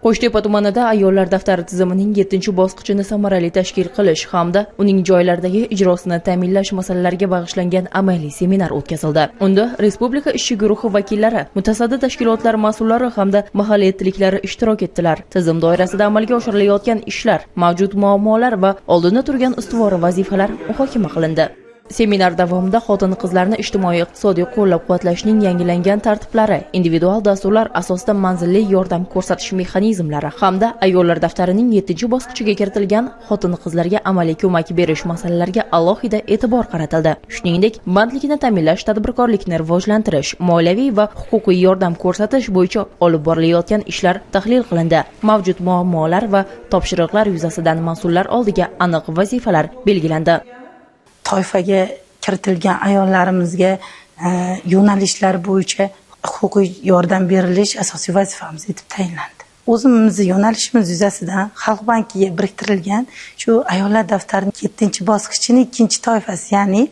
Qo'shtepa tumanida ayollar daftari tizimining 7-bosqichini samarali tashkil qilish hamda uning joylardagi ijrosini ta'minlash masalalariga bag'ishlangan amaliy seminar o'tkazildi. Unda respublika ishchi guruhi vakillari, mutasaddi tashkilotlar mas'ullari hamda mahalliy etliklari ishtirok etdilar. Tizim doirasida amalga oshirilayotgan ishlar, mavjud muammolar va oldinda turgan ustuvor vazifalar muhokama qilindi. Seminar davomida xotin-qizlarni ijtimoiy-iqtisodiy qo'llab-quvvatlashning yangilangan tartiblari, individual dasturlar asosida manzilli yordam ko'rsatish mexanizmlari hamda ayollar daftarining 7-bosqichiga kiritilgan xotin-qizlarga amaliy ko'mak berish masalalariga alohida e'tibor qaratildi. Shuningdek, bandlikni ta'minlash, tadbirkorlikni rivojlantirish, moliyaviy va huquqiy yordam ko'rsatish bo'yicha olib borilayotgan ishlar tahlil qilindi. Mavjud muammolar va topshiriqlar yuzasidan mas'ullar oldiga aniq vazifalar belgilandi. Toifaga kiritilgan ayollarimizga yo'nalishlar bo'yicha huquqiy yordam berilish asosiy vazifamiz etib tayinlandi. O'zimizni yo'nalishimiz yuzasidan Xalq bankiga biriktirilgan shu ayollar daftarining 7-bosqichining 2-toifasi, ya'ni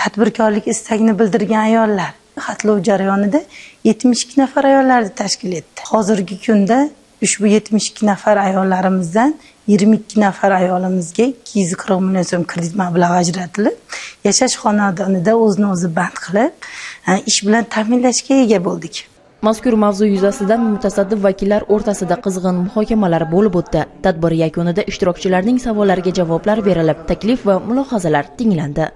tadbirkorlik istagini bildirgan ayollar xatlov jarayonida 72 nafar ayollarni tashkil etdi. Hozirgi kunda ushbu 72 nafar ayollarimizdan 22 nafar ayolimizga 240 million so'm kredit mablag'i ajratilib, yashash xonadonida o'zini o'zi band qilib, ish bilan ta'minlashga ega bo'ldik. Mazkur mavzu yuzasidan mutasaddi vakillar o'rtasida qizg'in muhokamalar bo'lib o'tdi. Tadbir yakunida ishtirokchilarning savollariga javoblar berilib, taklif va mulohazalar tinglandi.